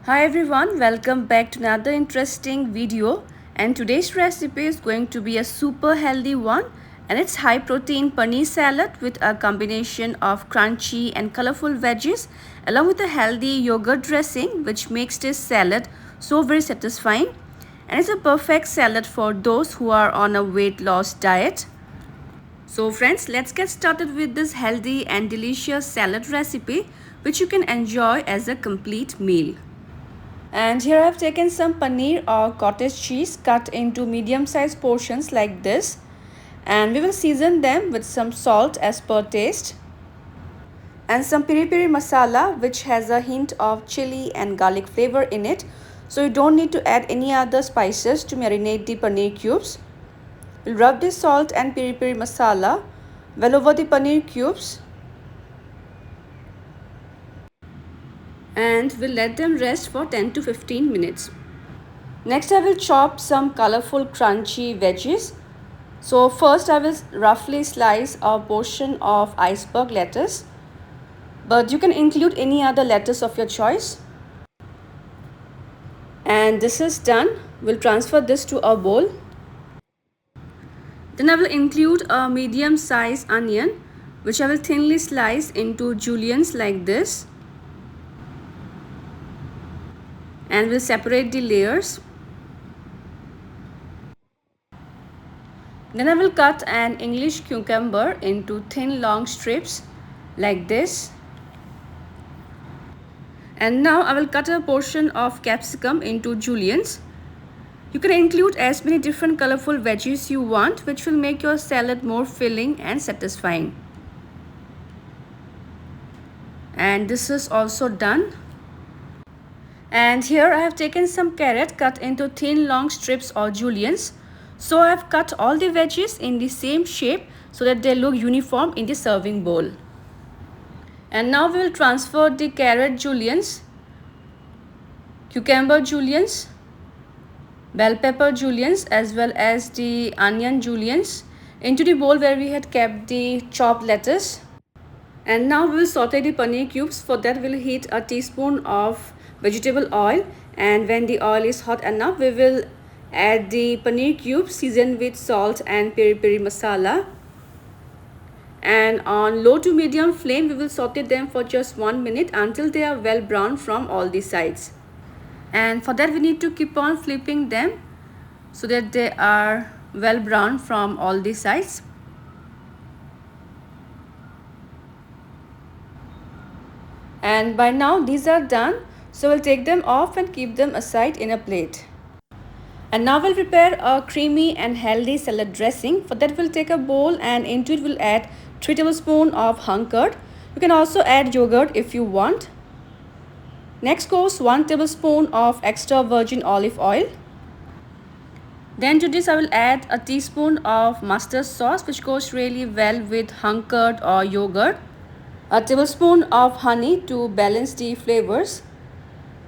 Hi everyone, welcome back to another interesting video, and today's recipe is going to be a super healthy one, and it's high protein paneer salad with a combination of crunchy and colorful veggies along with a healthy yogurt dressing which makes this salad so very satisfying, and it's a perfect salad for those who are on a weight loss diet. So friends, let's get started with this healthy and delicious salad recipe which you can enjoy as a complete meal. And here I have taken some paneer or cottage cheese cut into medium-sized portions like this. And we will season them with some salt as per taste. And some piri masala which has a hint of chili and garlic flavor in it. So you don't need to add any other spices to marinate the paneer cubes. We'll rub the salt and piri masala well over the paneer cubes. And we'll let them rest for 10 to 15 minutes. Next I will chop some colorful crunchy veggies. So first I will roughly slice a portion of iceberg lettuce, but you can include any other lettuce of your choice. And this is done. We'll transfer this to a bowl. Then I will include a medium-sized onion which I will thinly slice into juliennes like this. And we'll separate the layers. Then I will cut an English cucumber into thin long strips like this. And now I will cut a portion of capsicum into juliennes. You can include as many different colorful veggies you want, which will make your salad more filling and satisfying. And this is also done. And here I have taken some carrot cut into thin long strips or juliennes. So I have cut all the veggies in the same shape so that they look uniform in the serving bowl. And now we will transfer the carrot juliennes, cucumber juliennes, bell pepper juliennes as well as the onion juliennes into the bowl where we had kept the chopped lettuce. And now we will saute the paneer cubes. For that we will heat a teaspoon of vegetable oil, and when the oil is hot enough we will add the paneer cubes seasoned with salt and piri masala, and on low to medium flame we will saute them for just 1 minute until they are well brown from all the sides. And for that we need to keep on flipping them so that they are well brown from all the sides. And by now these are done. So we'll take them off and keep them aside in a plate. And now we'll prepare a creamy and healthy salad dressing. For that we'll take a bowl and into it we'll add 3 tablespoons of hung curd. You can also add yogurt if you want. Next goes 1 tablespoon of extra virgin olive oil. Then to this I will add a teaspoon of mustard sauce which goes really well with hung curd or yogurt. A tablespoon of honey to balance the flavors,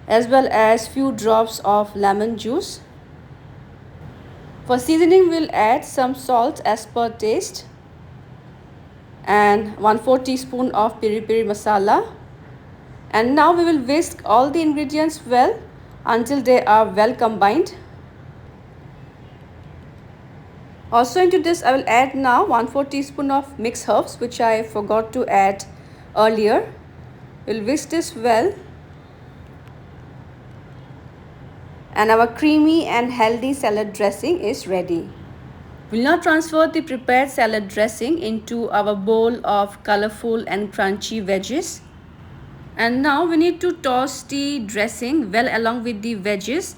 as well as few drops of lemon juice. For seasoning we'll add some salt as per taste and 1/4 teaspoon of piri masala. And now we will whisk all the ingredients well until they are well combined. Also into this I will add now 1/4 teaspoon of mixed herbs which I forgot to add earlier. We'll whisk this well. And our creamy and healthy salad dressing is ready. We'll now transfer the prepared salad dressing into our bowl of colorful and crunchy veggies. And now we need to toss the dressing well along with the veggies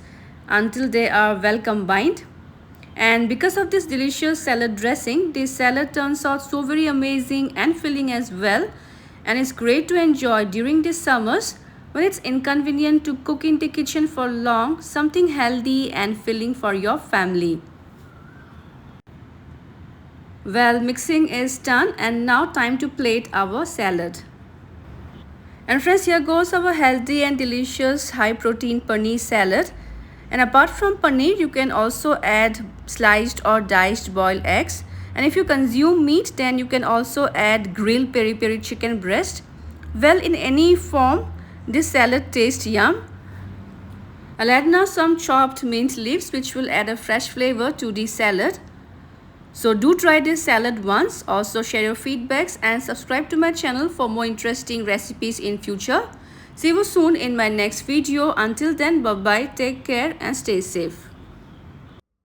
until they are well combined. And because of this delicious salad dressing, the salad turns out so very amazing and filling as well. And it's great to enjoy during the summers when it's inconvenient to cook in the kitchen for long. Something healthy and filling for your family. Well, mixing is done and now time to plate our salad. And friends, here goes our healthy and delicious high protein paneer salad. And apart from paneer, you can also add sliced or diced boiled eggs. And if you consume meat, then you can also add grilled peri chicken breast. Well, in any form, this salad tastes yum. I'll add now some chopped mint leaves which will add a fresh flavor to the salad. So do try this salad once. Also share your feedbacks and subscribe to my channel for more interesting recipes in future. See you soon in my next video. Until then, bye bye, take care and stay safe.